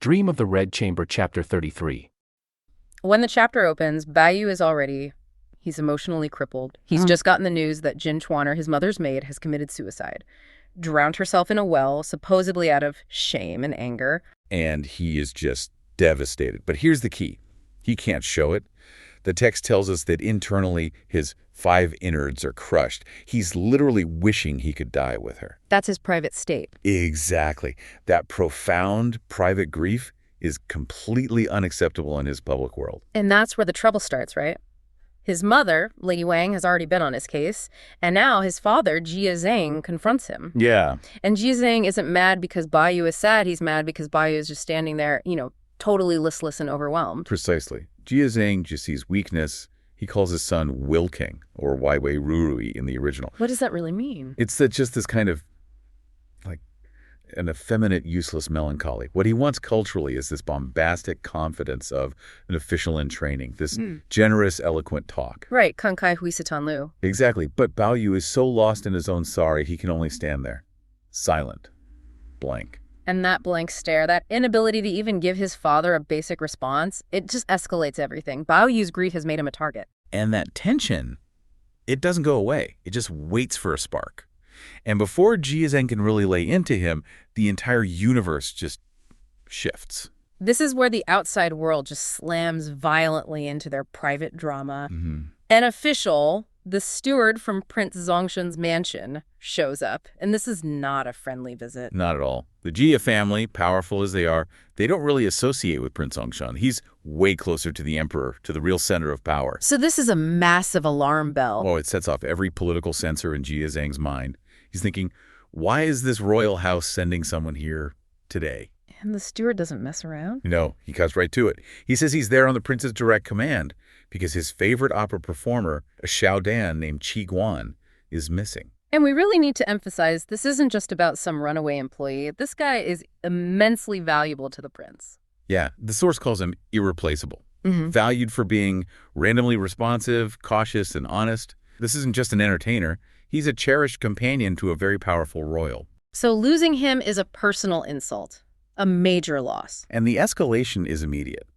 Dream of the Red Chamber, Chapter 33. When the chapter opens, Baoyu is he's emotionally crippled. He's just gotten the news that Jin Chuaner, his mother's maid, has committed suicide. Drowned herself in a well, supposedly out of shame and anger. And he is just devastated. But here's the key. He can't show it. The text tells us that internally his 5 innards are crushed. He's literally wishing he could die with her. That's his private state. Exactly. That profound private grief is completely unacceptable in his public world. And that's where the trouble starts, right? His mother, Lady Wang, has already been on his case, and now his father, Jia Zhang, confronts him. Yeah. And Jia Zhang isn't mad because Baoyu is sad. He's mad because Baoyu is just standing there, totally listless and overwhelmed. Precisely. Jia Zhang just sees weakness. He calls his son Wilking, or Waiwei Rurui in the original. What does that really mean? It's just this kind of, like, an effeminate, useless melancholy. What he wants culturally is this bombastic confidence of an official in training, this generous, eloquent talk. Right, Kankai Hui Sitan Lu. Exactly, but Baoyu is so lost in his own sorry, he can only stand there, silent, blank. And that blank stare, that inability to even give his father a basic response, it just escalates everything. Baoyu's grief has made him a target. And that tension, it doesn't go away. It just waits for a spark. And before Jia Zhang can really lay into him, the entire universe just shifts. This is where the outside world just slams violently into their private drama. An official, the steward from Prince Zongshen's mansion, shows up. And this is not a friendly visit. Not at all. The Jia family, powerful as they are, they don't really associate with Prince Zongshan. He's way closer to the emperor, to the real center of power. So this is a massive alarm bell. Oh, it sets off every political sensor in Jia Zhang's mind. He's thinking, why is this royal house sending someone here today? And the steward doesn't mess around? No, he cuts right to it. He says he's there on the prince's direct command because his favorite opera performer, a Xiaodan named Qi Guan, is missing. And we really need to emphasize this isn't just about some runaway employee. This guy is immensely valuable to the prince. Yeah, the source calls him irreplaceable. Valued for being randomly responsive, cautious, and honest. This isn't just an entertainer. He's a cherished companion to a very powerful royal. So losing him is a personal insult, a major loss. And the escalation is immediate.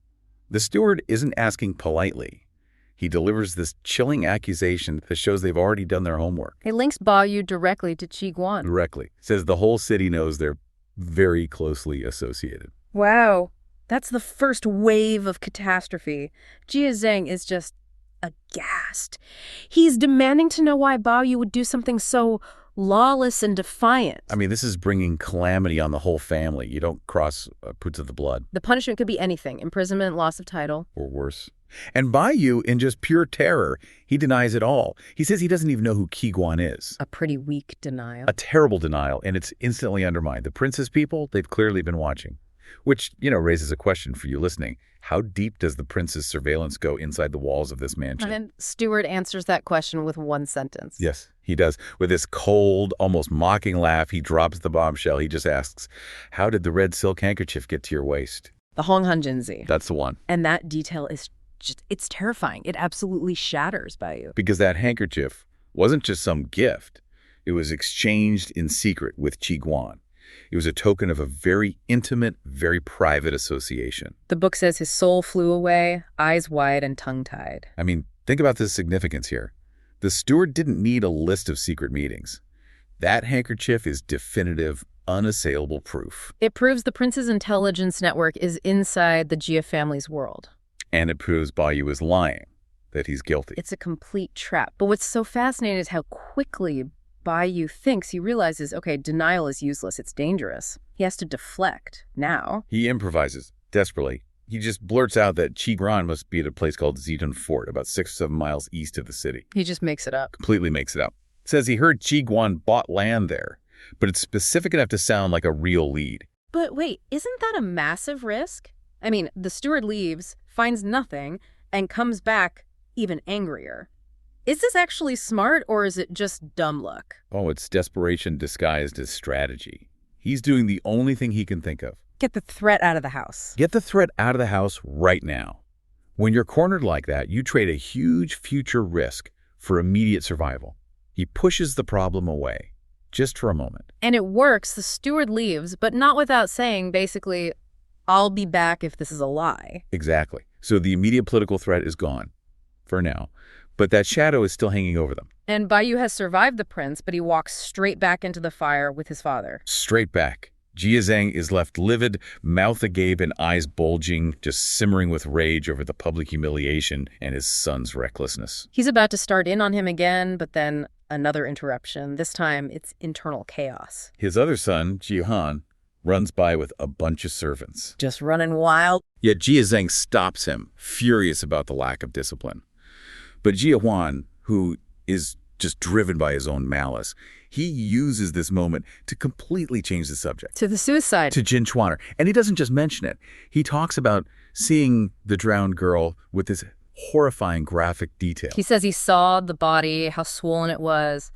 The steward isn't asking politely. He delivers this chilling accusation that shows they've already done their homework. He links Baoyu directly to Qi Guan. Directly. Says the whole city knows they're very closely associated. Wow. That's the first wave of catastrophe. Jia Zhang is just aghast. He's demanding to know why Baoyu would do something so lawless and defiant. I mean, this is bringing calamity on the whole family. You don't cross puts of the blood. The punishment could be anything. Imprisonment, loss of title. Or worse. And Baoyu, in just pure terror, he denies it all. He says he doesn't even know who Qi Guan is. A pretty weak denial. A terrible denial, and it's instantly undermined. The prince's people, they've clearly been watching. Which, raises a question for you listening. How deep does the prince's surveillance go inside the walls of this mansion? And Stewart answers that question with one sentence. Yes, he does. With this cold, almost mocking laugh, he drops the bombshell. He just asks, how did the red silk handkerchief get to your waist? The Honghan Jinzi. That's the one. And that detail is it's terrifying. It absolutely shatters Baoyu. Because that handkerchief wasn't just some gift. It was exchanged in secret with Qi Guan. It was a token of a very intimate, very private association. The book says his soul flew away, eyes wide and tongue-tied. I mean, think about the significance here. The steward didn't need a list of secret meetings. That handkerchief is definitive, unassailable proof. It proves the prince's intelligence network is inside the Jia family's world. And it proves Baoyu is lying, that he's guilty. It's a complete trap. But what's so fascinating is how quickly Baoyu thinks. He realizes, okay, denial is useless. It's dangerous. He has to deflect now. He improvises desperately. He just blurts out that Qi Guan must be at a place called Zitun Fort, about 6 or 7 miles east of the city. He just makes it up. Completely makes it up. Says he heard Qi Guan bought land there, but it's specific enough to sound like a real lead. But wait, isn't that a massive risk? I mean, the steward leaves, finds nothing, and comes back even angrier. Is this actually smart, or is it just dumb luck? Oh, it's desperation disguised as strategy. He's doing the only thing he can think of. Get the threat out of the house. Get the threat out of the house right now. When you're cornered like that, you trade a huge future risk for immediate survival. He pushes the problem away, just for a moment. And it works. The steward leaves, but not without saying, basically, I'll be back if this is a lie. Exactly. So the immediate political threat is gone, for now. But that shadow is still hanging over them. And Baoyu has survived the prince, but he walks straight back into the fire with his father. Straight back. Jia Zhang is left livid, mouth agape and eyes bulging, just simmering with rage over the public humiliation and his son's recklessness. He's about to start in on him again, but then another interruption. This time, it's internal chaos. His other son, Jia Han, runs by with a bunch of servants. Just running wild. Yet Jia Zhang stops him, furious about the lack of discipline. But Jia Huan, who is just driven by his own malice, he uses this moment to completely change the subject. To the suicide. To Jin Chuaner. And he doesn't just mention it. He talks about seeing the drowned girl with this horrifying graphic detail. He says he saw the body, how swollen it was,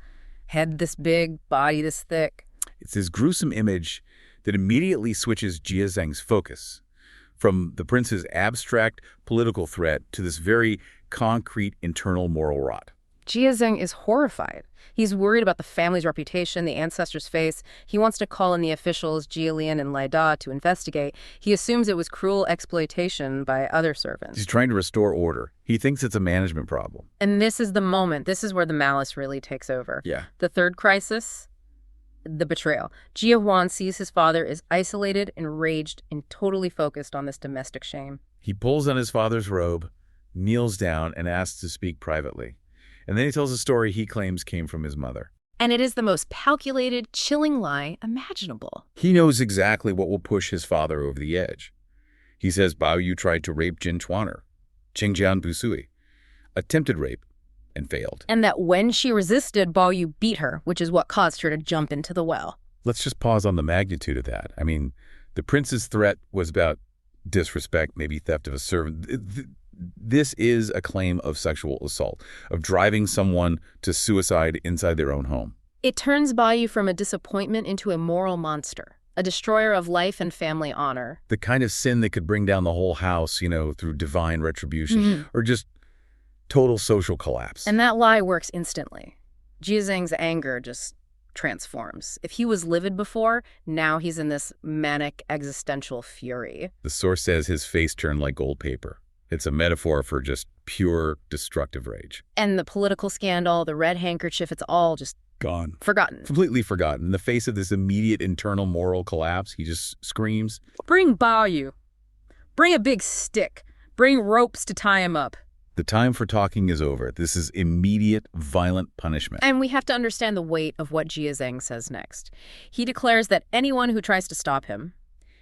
head this big, body this thick. It's this gruesome image that immediately switches Jia Zhang's focus from the prince's abstract political threat to this very concrete internal moral rot. Jia Zhang is horrified. He's worried about the family's reputation, the ancestors' face. He wants to call in the officials, Jia Lian and Lai Da, to investigate. He assumes it was cruel exploitation by other servants. He's trying to restore order. He thinks it's a management problem. And this is the moment. This is where the malice really takes over. Yeah. The third crisis, the betrayal. Jia Huan sees his father is isolated, enraged, and totally focused on this domestic shame. He pulls on his father's robe, kneels down, and asks to speak privately. And then he tells a story he claims came from his mother. And it is the most calculated, chilling lie imaginable. He knows exactly what will push his father over the edge. He says Baoyu tried to rape Jin Chuaner, Qingjian Busui, attempted rape, and failed. And that when she resisted, Baoyu beat her, which is what caused her to jump into the well. Let's just pause on the magnitude of that. I mean, the prince's threat was about disrespect, maybe theft of a servant. This is a claim of sexual assault, of driving someone to suicide inside their own home. It turns Baoyu from a disappointment into a moral monster, a destroyer of life and family honor. The kind of sin that could bring down the whole house, through divine retribution, or just total social collapse. And that lie works instantly. Jia Zhang's anger just transforms. If he was livid before, now he's in this manic existential fury. The source says his face turned like gold paper. It's a metaphor for just pure destructive rage. And the political scandal, the red handkerchief, it's all just gone. Forgotten. Completely forgotten. In the face of this immediate internal moral collapse, he just screams, "Bring Baoyu. Bring a big stick. Bring ropes to tie him up." The time for talking is over. This is immediate, violent punishment. And we have to understand the weight of what Jia Zhang says next. He declares that anyone who tries to stop him,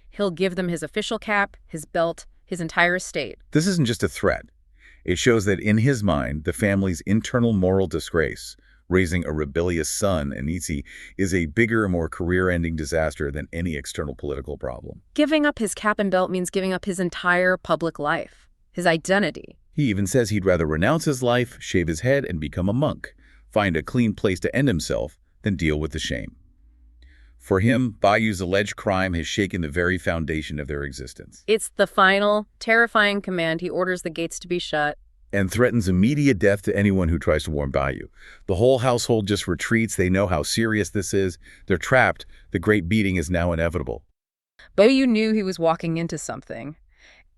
he'll give them his official cap, his belt, his entire estate. This isn't just a threat. It shows that in his mind, the family's internal moral disgrace, raising a rebellious son, Anitsi, is a bigger, more career-ending disaster than any external political problem. Giving up his cap and belt means giving up his entire public life, his identity. He even says he'd rather renounce his life, shave his head, and become a monk, find a clean place to end himself, than deal with the shame. For him, Baoyu's alleged crime has shaken the very foundation of their existence. It's the final, terrifying command. He orders the gates to be shut. And threatens immediate death to anyone who tries to warn Baoyu. The whole household just retreats. They know how serious this is. They're trapped. The great beating is now inevitable. Baoyu knew he was walking into something.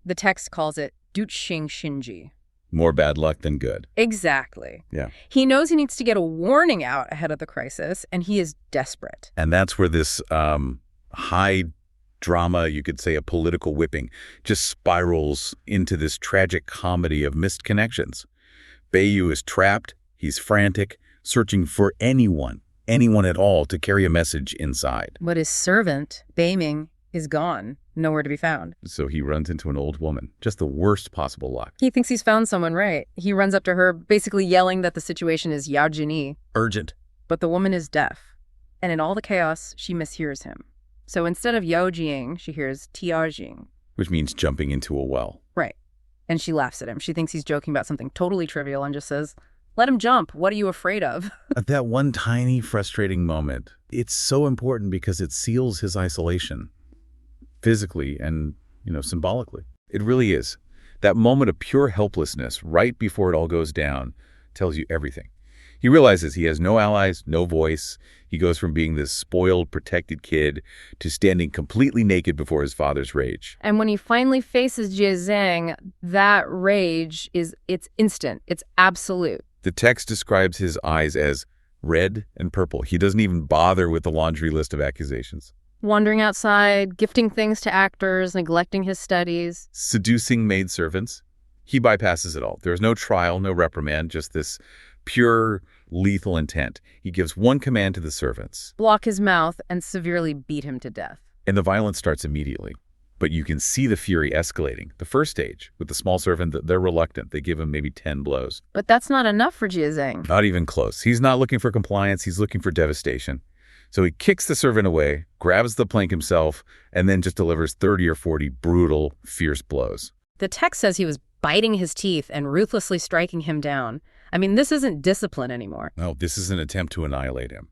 The text calls it Duqing Shinji. More bad luck than good. Exactly. Yeah. He knows he needs to get a warning out ahead of the crisis, and he is desperate. And that's where this high drama, you could say a political whipping, just spirals into this tragic comedy of missed connections. Baoyu is trapped. He's frantic, searching for anyone at all to carry a message inside. But his servant, Beiming, is gone, nowhere to be found. So he runs into an old woman. Just the worst possible luck. He thinks he's found someone, right? He runs up to her, basically yelling that the situation is Yao Jini. Urgent. But the woman is deaf. And in all the chaos, she mishears him. So instead of Yao Jing, she hears Tia Jing. Which means jumping into a well. Right. And she laughs at him. She thinks he's joking about something totally trivial and just says, "Let him jump. What are you afraid of?" At that one tiny, frustrating moment, it's so important because it seals his isolation. Physically and, symbolically. It really is. That moment of pure helplessness right before it all goes down tells you everything. He realizes he has no allies, no voice. He goes from being this spoiled, protected kid to standing completely naked before his father's rage. And when he finally faces Jie Zhang, that rage it's instant. It's absolute. The text describes his eyes as red and purple. He doesn't even bother with the laundry list of accusations. Wandering outside, gifting things to actors, neglecting his studies. Seducing maidservants. He bypasses it all. There's no trial, no reprimand, just this pure, lethal intent. He gives one command to the servants. Block his mouth and severely beat him to death. And the violence starts immediately. But you can see the fury escalating. The first stage, with the small servant, they're reluctant. They give him maybe 10 blows. But that's not enough for Jie Zhang. Not even close. He's not looking for compliance. He's looking for devastation. So he kicks the servant away, grabs the plank himself, and then just delivers 30 or 40 brutal, fierce blows. The text says he was biting his teeth and ruthlessly striking him down. I mean, this isn't discipline anymore. No, this is an attempt to annihilate him,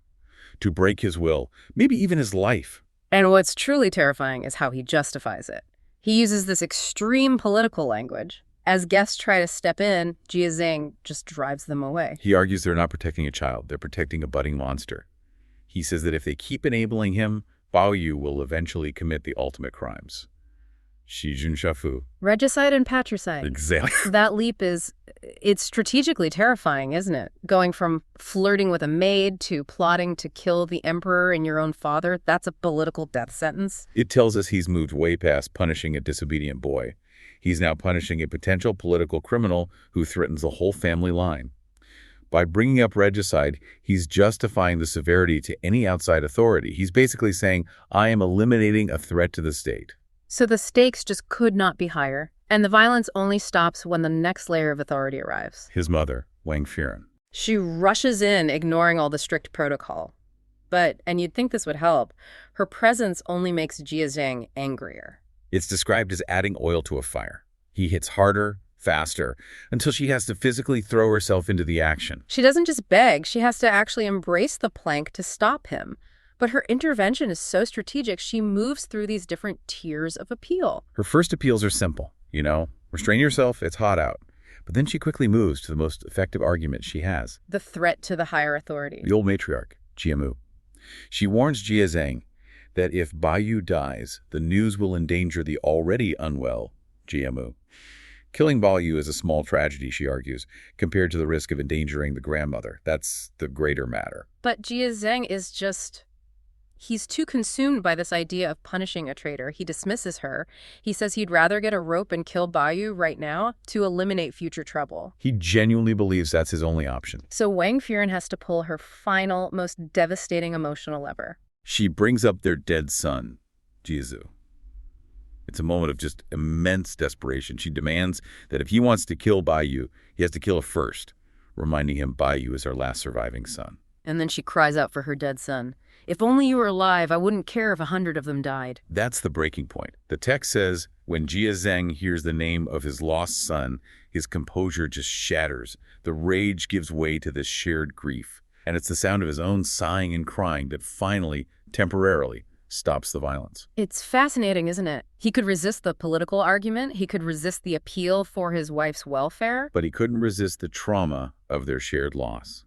to break his will, maybe even his life. And what's truly terrifying is how he justifies it. He uses this extreme political language. As guests try to step in, Jie Zhang just drives them away. He argues they're not protecting a child, they're protecting a budding monster. He says that if they keep enabling him, Baoyu will eventually commit the ultimate crimes. Shijun Shafu. Regicide and patricide. Exactly. That leap it's strategically terrifying, isn't it? Going from flirting with a maid to plotting to kill the emperor and your own father, that's a political death sentence. It tells us he's moved way past punishing a disobedient boy. He's now punishing a potential political criminal who threatens the whole family line. By bringing up regicide, he's justifying the severity to any outside authority. He's basically saying, I am eliminating a threat to the state. So the stakes just could not be higher, and the violence only stops when the next layer of authority arrives. His mother, Wang Furen. She rushes in, ignoring all the strict protocol. And you'd think this would help, her presence only makes Jie Zhang angrier. It's described as adding oil to a fire. He hits harder, faster, until she has to physically throw herself into the action. She doesn't just beg, she has to actually embrace the plank to stop him. But her intervention is so strategic, she moves through these different tiers of appeal. Her first appeals are simple. Restrain yourself, it's hot out. But then she quickly moves to the most effective argument she has. The threat to the higher authority. The old matriarch, Jiamu. She warns Jie Zhang that if Baoyu dies, the news will endanger the already unwell Jiamu. Killing Baoyu is a small tragedy, she argues, compared to the risk of endangering the grandmother. That's the greater matter. But Jie Zhang is he's too consumed by this idea of punishing a traitor. He dismisses her. He says he'd rather get a rope and kill Baoyu right now to eliminate future trouble. He genuinely believes that's his only option. So Wang Furen has to pull her final, most devastating emotional lever. She brings up their dead son, Jizu. It's a moment of just immense desperation. She demands that if he wants to kill Baoyu, he has to kill her first, reminding him Baoyu is her last surviving son. And then she cries out for her dead son. If only you were alive, I wouldn't care if 100 of them died. That's the breaking point. The text says, when Jie Zhang hears the name of his lost son, his composure just shatters. The rage gives way to this shared grief. And it's the sound of his own sighing and crying that finally, temporarily, stops the violence. It's fascinating, isn't it? He could resist the political argument. He could resist the appeal for his wife's welfare. But he couldn't resist the trauma of their shared loss.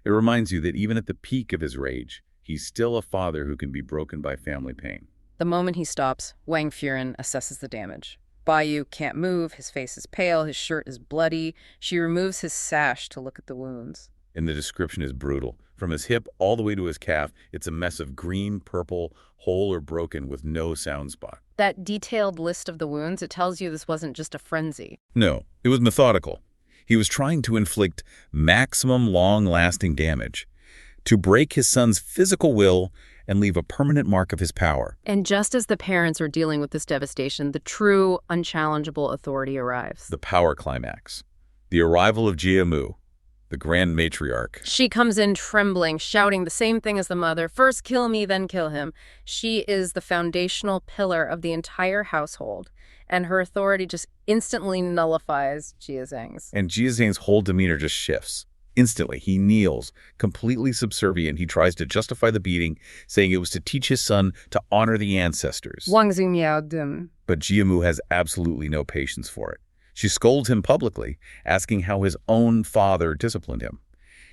It reminds you that even at the peak of his rage, he's still a father who can be broken by family pain. The moment he stops, Wang Furen assesses the damage. Baoyu can't move, his face is pale, his shirt is bloody. She removes his sash to look at the wounds. And the description is brutal. From his hip all the way to his calf, it's a mess of green, purple, whole or broken with no sound spot. That detailed list of the wounds, it tells you this wasn't just a frenzy. No, it was methodical. He was trying to inflict maximum long-lasting damage, to break his son's physical will and leave a permanent mark of his power. And just as the parents are dealing with this devastation, the true, unchallengeable authority arrives. The power climax. The arrival of Jiamu, the grand matriarch. She comes in trembling, shouting the same thing as the mother. First kill me, then kill him. She is the foundational pillar of the entire household, and her authority just instantly nullifies Jie Zhang's. And Jie Zhang's whole demeanor just shifts. Instantly, he kneels, completely subservient. He tries to justify the beating, saying it was to teach his son to honor the ancestors. But Jiamu has absolutely no patience for it. She scolds him publicly, asking how his own father disciplined him.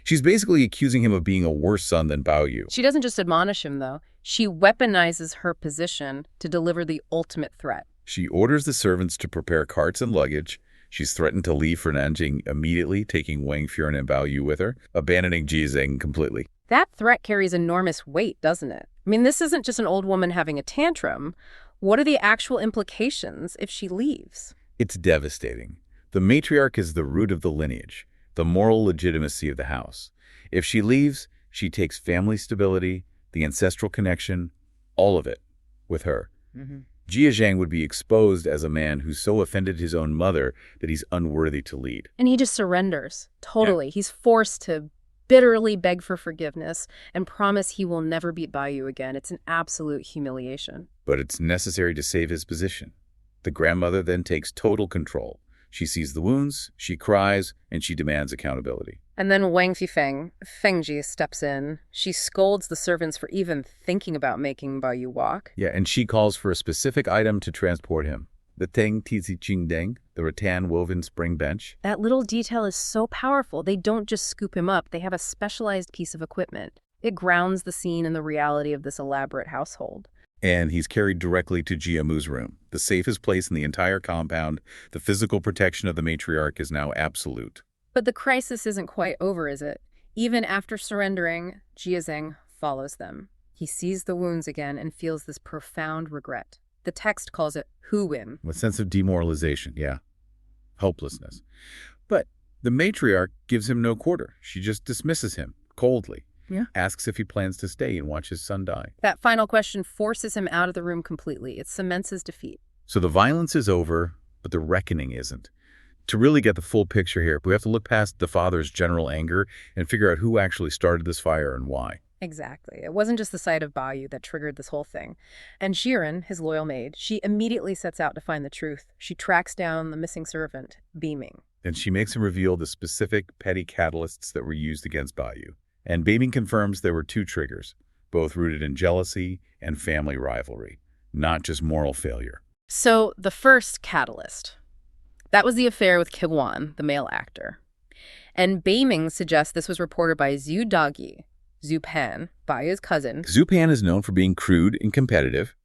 She's basically accusing him of being a worse son than Baoyu. She doesn't just admonish him, though. She weaponizes her position to deliver the ultimate threat. She orders the servants to prepare carts and luggage. She's threatened to leave for Nanjing immediately, taking Wang Furen and Baoyu with her, abandoning Jizeng completely. That threat carries enormous weight, doesn't it? I mean, this isn't just an old woman having a tantrum. What are the actual implications if she leaves? It's devastating. The matriarch is the root of the lineage, the moral legitimacy of the house. If she leaves, she takes family stability, the ancestral connection, all of it, with her. Jia Zhang would be exposed as a man who so offended his own mother that he's unworthy to lead. And he just surrenders, totally. Yeah. He's forced to bitterly beg for forgiveness and promise he will never beat Baoyu again. It's an absolute humiliation. But it's necessary to save his position. The grandmother then takes total control. She sees the wounds, she cries, and she demands accountability. And then Wang Fifeng, Fengji, steps in. She scolds the servants for even thinking about making Baoyu walk. Yeah, and she calls for a specific item to transport him. The Teng Tizi Qingdeng, the rattan woven spring bench. That little detail is so powerful. They don't just scoop him up. They have a specialized piece of equipment. It grounds the scene in the reality of this elaborate household. And he's carried directly to Jiamu's room, the safest place in the entire compound. The physical protection of the matriarch is now absolute. But the crisis isn't quite over, is it? Even after surrendering, Jiazeng follows them. He sees the wounds again and feels this profound regret. The text calls it huwin. A sense of demoralization, yeah. Hopelessness. But the matriarch gives him no quarter. She just dismisses him coldly. Yeah. Asks if he plans to stay and watch his son die. That final question forces him out of the room completely. It cements his defeat. So the violence is over, but the reckoning isn't. To really get the full picture here, we have to look past the father's general anger and figure out who actually started this fire and why. Exactly. It wasn't just the sight of Baoyu that triggered this whole thing. And Shirin, his loyal maid, she immediately sets out to find the truth. She tracks down the missing servant, Beaming. And she makes him reveal the specific petty catalysts that were used against Baoyu. And Beaming confirms there were two triggers, both rooted in jealousy and family rivalry, not just moral failure. So the first catalyst, that was the affair with Kiwan, the male actor. And Beaming suggests this was reported by Zhu Dagi, Zhu Pan, Baoyu's cousin. Zhu Pan is known for being crude and competitive.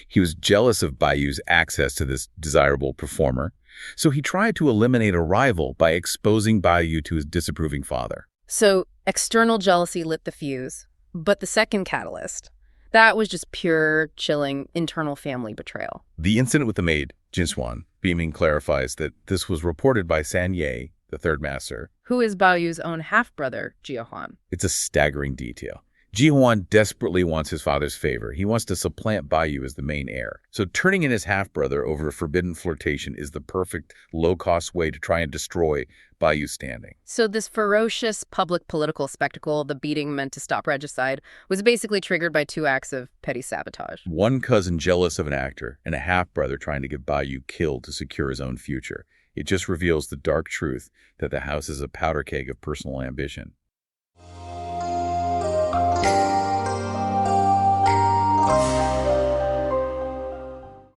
He was jealous of Baoyu's access to this desirable performer, so he tried to eliminate a rival by exposing Baoyu to his disapproving father. So external jealousy lit the fuse, but the second catalyst, that was just pure, chilling, internal family betrayal. The incident with the maid, Jinswan, Beaming clarifies that this was reported by San Ye, the third master, who is Baoyu's own half-brother, Jiahuan. It's a staggering detail. Jiahuan desperately wants his father's favor. He wants to supplant Baoyu as the main heir. So turning in his half-brother over a forbidden flirtation is the perfect, low-cost way to try and destroy Baoyu's standing. So this ferocious public political spectacle, the beating meant to stop regicide, was basically triggered by two acts of petty sabotage. One cousin jealous of an actor, and a half-brother trying to get Baoyu killed to secure his own future. It just reveals the dark truth that the house is a powder keg of personal ambition.